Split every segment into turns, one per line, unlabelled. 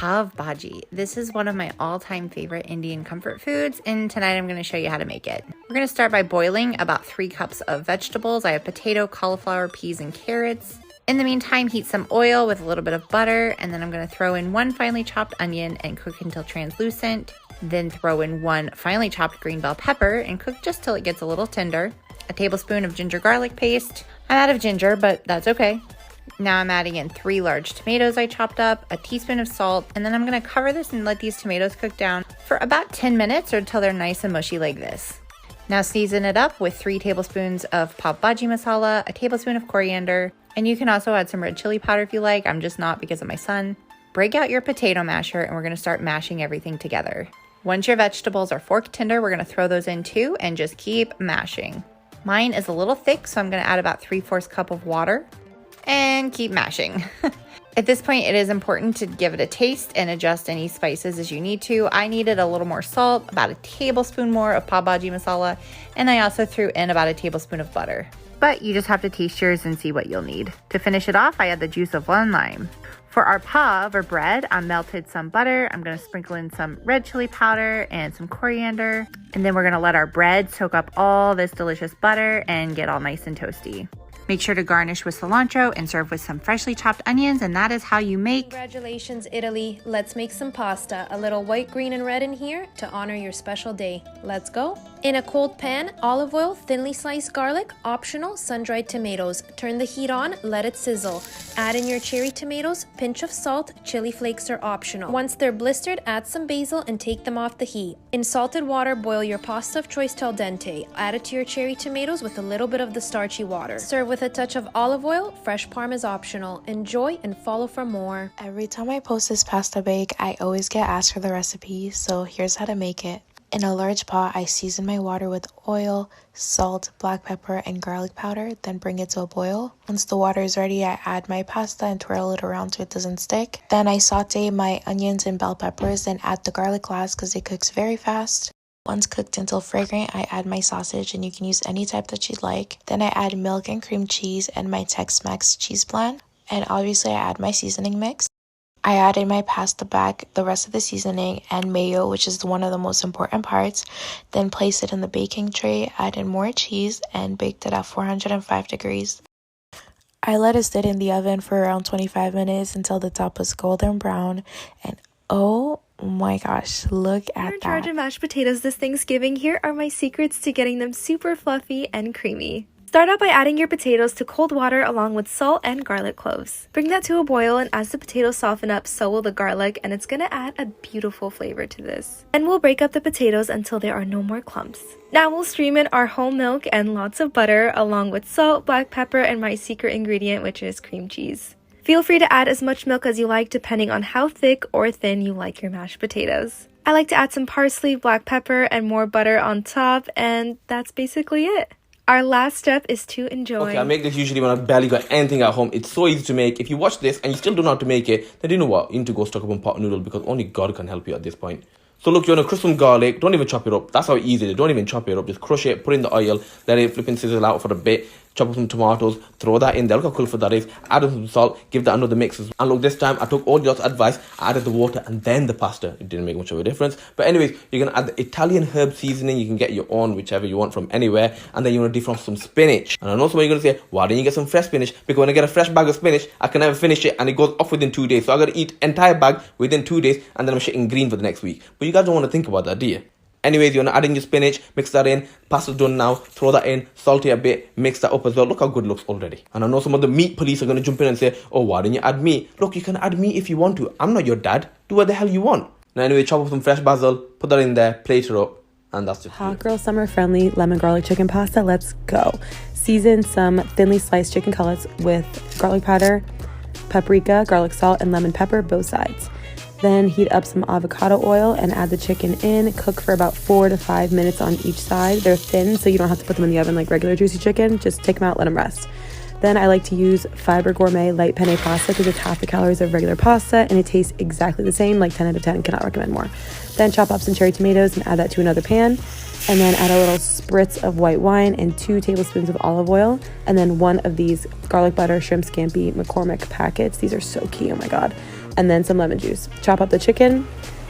pav bhaji. This is one of my all-time favorite Indian comfort foods, and tonight I'm going to show you how to make it. We're going to start by boiling about 3 cups of vegetables. I have potato, cauliflower, peas, and carrots. In the meantime, heat some oil with a little bit of butter, and then I'm going to throw in 1 finely chopped onion and cook until translucent. Then throw in 1 finely chopped green bell pepper and cook just till it gets a little tender. A tablespoon of ginger garlic paste. I'm out of ginger, but that's okay. Now I'm adding in 3 large tomatoes I chopped up, a teaspoon of salt, and then I'm going to cover this and let these tomatoes cook down for about 10 minutes or until they're nice and mushy like this. Now season it up with 3 tablespoons of pav bhaji masala, a tablespoon of coriander, and you can also add some red chili powder if you like. I'm just not because of my son. Break out your potato masher and we're going to start mashing everything together. Once your vegetables are fork tender, we're going to throw those in too and just keep mashing. Mine is a little thick, so I'm going to add about 3/4 cup of water and keep mashing. At this point, it is important to give it a taste and adjust any spices as you need to. I needed a little more salt, about a tablespoon more of pav bhaji masala, and I also threw in about a tablespoon of butter. But you just have to taste yours and see what you'll need. To finish it off, I add the juice of 1 lime. For our pav or bread, I melted some butter. I'm going to sprinkle in some red chili powder and some coriander. And then we're going to let our bread soak up all this delicious butter and get all nice and toasty. Make sure to garnish with cilantro and serve with some freshly chopped onions, and that is how you make...
Congratulations, Italy. Let's make some pasta. A little white, green, and red in here to honor your special day. Let's go. In a cold pan, olive oil, thinly sliced garlic, optional, sun-dried tomatoes. Turn the heat on, let it sizzle. Add in your cherry tomatoes, pinch of salt, chili flakes are optional. Once they're blistered, add some basil and take them off the heat. In salted water, boil your pasta of choice till dente. Add it to your cherry tomatoes with a little bit of the starchy water. Serve with a touch of olive oil. Fresh parm is optional. Enjoy and follow for more.
Every time I post this pasta bake, I always get asked for the recipe, so here's how to make it. In a large pot, I season my water with oil, salt, black pepper, and garlic powder, then bring it to a boil. Once the water is ready, I add my pasta and twirl it around so it doesn't stick. Then I saute my onions and bell peppers, then add the garlic last because it cooks very fast. Once cooked until fragrant, I add my sausage, and you can use any type that you'd like. Then I add milk and cream cheese and my Tex-Mex cheese blend. And obviously I add my seasoning mix. I add in my pasta bag the rest of the seasoning and mayo, which is one of the most important parts. Then place it in the baking tray, add in more cheese, and baked it at 405 degrees. I let it sit in the oven for around 25 minutes until the top was golden brown. And oh my gosh, look at that.
You're in charge of mashed potatoes this Thanksgiving. Here are my secrets to getting them super fluffy and creamy. Start out by adding your potatoes to cold water along with salt and garlic cloves. Bring that to a boil, and as the potatoes soften up, so will the garlic, and it's going to add a beautiful flavor to this. And we'll break up the potatoes until there are no more clumps. Now we'll stream in our whole milk and lots of butter along with salt, black pepper, and my secret ingredient, which is cream cheese. Feel free to add as much milk as you like depending on how thick or thin you like your mashed potatoes. I like to add some parsley, black pepper, and more butter on top, and that's basically it. Our last step is to enjoy.
Okay, I make this usually when I've barely got anything at home. It's so easy to make. If you watch this and you still don't know how to make it, then you know what? You need to go stock up on pot noodle because only God can help you at this point. So look, you want to crush some garlic. Don't even chop it up. That's how easy it is. Don't even chop it up. Just crush it, put it in the oil, let it flip and sizzle out for a bit. Chop up some tomatoes, throw that in there. Look how colourful that is. Add some salt, give that another mix. And look, this time I took all your advice. I added the water and then the pasta. It didn't make much of a difference. But anyways, you're going to add the Italian herb seasoning. You can get your own, whichever you want from anywhere. And then you want to defrost some spinach. And I know somebody going to say, why don't you get some fresh spinach? Because when I get a fresh bag of spinach, I can never finish it and it goes off within 2 days. So I got to eat entire bag within 2 days and then I'm shitting green for the next week. But you guys don't want to think about that, do you? Anyways, you want to add in your spinach, mix that in, pasta's done now, throw that in, salt it a bit, mix that up as well. Look how good it looks already. And I know some of the meat police are going to jump in and say, oh, why didn't you add meat? Look, you can add meat if you want to. I'm not your dad. Do what the hell you want. Now anyway, chop up some fresh basil, put that in there, plate it up, and that's just
Hot Girl Summer Friendly lemon garlic chicken pasta. Let's go. Season some thinly sliced chicken cutlets with garlic powder, paprika, garlic salt, and lemon pepper, both sides. Then heat up some avocado oil and add the chicken in. Cook for about 4 to 5 minutes on each side. They're thin, so you don't have to put them in the oven like regular juicy chicken. Just take them out, let them rest. Then I like to use Fiber Gourmet light penne pasta because it's half the calories of regular pasta and it tastes exactly the same, like 10 out of 10, cannot recommend more. Then chop up some cherry tomatoes and add that to another pan. And then add a little spritz of white wine and 2 tablespoons of olive oil. And then 1 of these garlic butter shrimp scampi McCormick packets. These are so key, oh my God. and then some lemon juice. Chop up the chicken,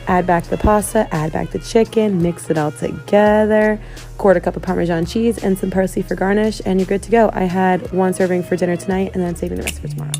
add back the pasta, add back the chicken, mix it all together, quarter cup of Parmesan cheese and some parsley for garnish, and you're good to go. I had 1 serving for dinner tonight and then saving the rest for tomorrow.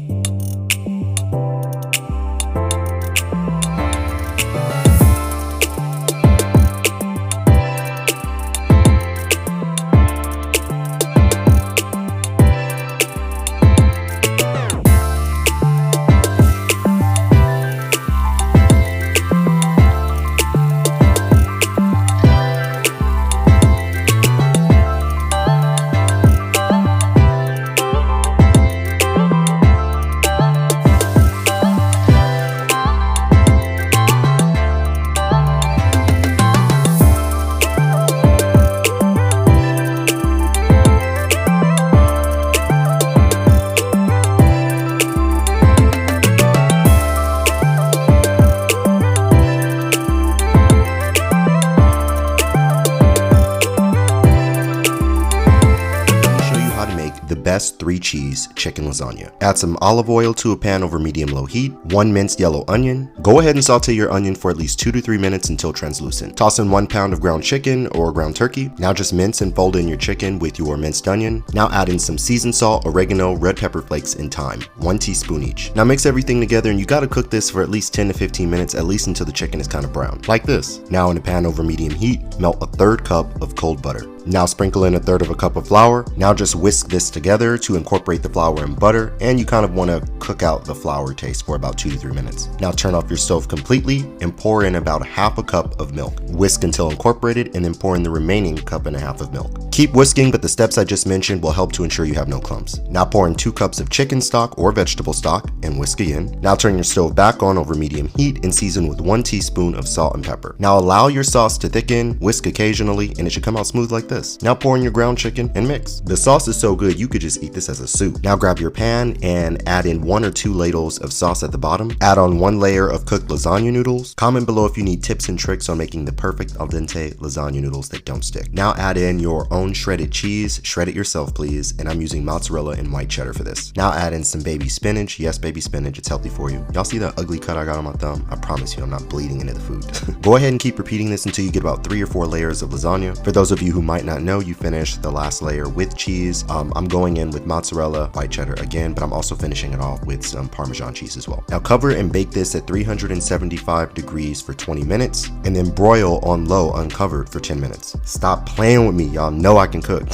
Best 3-cheese chicken lasagna. Add some olive oil to a pan over medium-low heat, 1 minced yellow onion. Go ahead and saute your onion for at least 2 to 3 minutes until translucent. Toss in 1 pound of ground chicken or ground turkey. Now just mince and fold in your chicken with your minced onion. Now add in some seasoned salt, oregano, red pepper flakes, and thyme, 1 teaspoon each. Now mix everything together, and you gotta cook this for at least 10 to 15 minutes, at least until the chicken is kind of brown, like this. Now in a pan over medium heat, melt a 1/3 cup of cold butter. Now sprinkle in 1/3 cup of flour. Now just whisk this together to incorporate the flour and butter, and you kind of want to cook out the flour taste for about 2 to 3 minutes. Now turn off your stove completely and pour in about 1/2 cup of milk. Whisk until incorporated, and then pour in the remaining 1.5 cups of milk. Keep whisking, but the steps I just mentioned will help to ensure you have no clumps. Now pour in 2 cups of chicken stock or vegetable stock and whisk again. Now turn your stove back on over medium heat and season with 1 teaspoon of salt and pepper. Now allow your sauce to thicken, whisk occasionally, and it should come out smooth like this. Now pour in your ground chicken and mix. The sauce is so good you could just eat this as a soup. Now grab your pan and add in 1 or 2 ladles of sauce at the bottom. Add on 1 layer of cooked lasagna noodles. Comment below if you need tips and tricks on making the perfect al dente lasagna noodles that don't stick. Now add in your own shredded cheese. Shred it yourself, please. And I'm using mozzarella and white cheddar for this. Now add in some baby spinach. Yes, baby spinach. It's healthy for you. Y'all see that ugly cut I got on my thumb? I promise you I'm not bleeding into the food. Go ahead and keep repeating this until you get about 3 or 4 layers of lasagna. For those of you who might not know, you finish the last layer with cheese. I'm going in with mozzarella, white cheddar again, but I'm also finishing it off with some Parmesan cheese as well. Now cover and bake this at 375 degrees for 20 minutes, and then broil on low uncovered for 10 minutes. Stop playing with me, y'all know I can cook.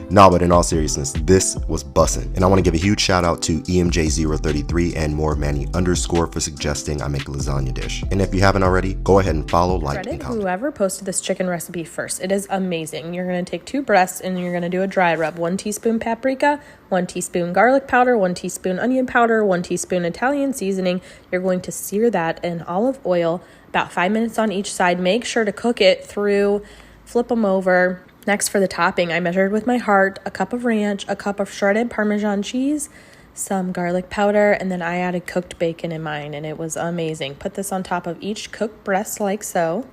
Nah, but in all seriousness, this was bussin'. And I want to give a huge shout out to EMJ033 and _Manny_ for suggesting I make a lasagna dish. And if you haven't already, go ahead and follow, like, and comment.
Whoever posted this chicken recipe first. It is amazing. You're going to take 2 breasts and you're going to do a dry rub. 1 teaspoon paprika, 1 teaspoon garlic powder, 1 teaspoon onion powder, 1 teaspoon Italian seasoning. You're going to sear that in olive oil, about 5 minutes on each side. Make sure to cook it through, flip them over. Next, for the topping, I measured with my heart, a cup of ranch, a cup of shredded Parmesan cheese, some garlic powder, and then I added cooked bacon in mine, and it was amazing. Put this on top of each cooked breast like so.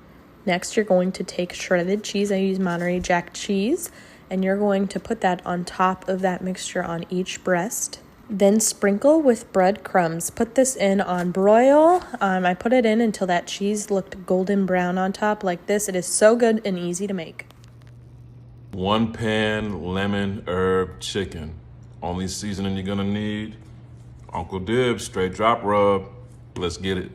Next, you're going to take shredded cheese. I use Monterey Jack cheese, and you're going to put that on top of that mixture on each breast. Then sprinkle with breadcrumbs. Put this in on broil. I put it in until that cheese looked golden brown on top like this. It is so good and easy to make.
1 pan lemon herb chicken. Only seasoning you're gonna need, Uncle Dib's straight drop rub. Let's get it.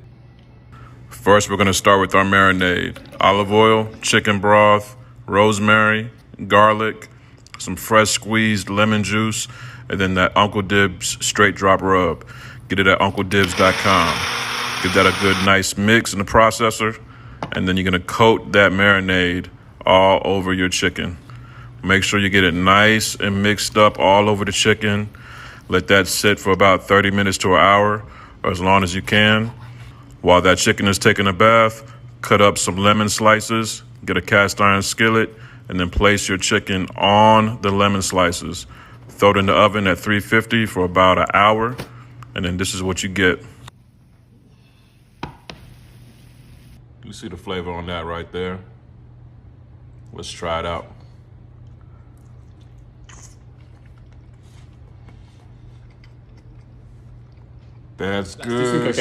First, we're gonna start with our marinade. Olive oil, chicken broth, rosemary, garlic, some fresh squeezed lemon juice, and then that Uncle Dib's straight drop rub. Get it at UncleDibs.com. Give that a good nice mix in the processor, and then you're gonna coat that marinade all over your chicken. Make sure you get it nice and mixed up all over the chicken. Let that sit for about 30 minutes to an hour, or as long as you can. While that chicken is taking a bath, cut up some lemon slices, get a cast iron skillet, and then place your chicken on the lemon slices. Throw it in the oven at 350 for about an hour, and then this is what you get. You see the flavor on that right there? Let's try it out. That's good.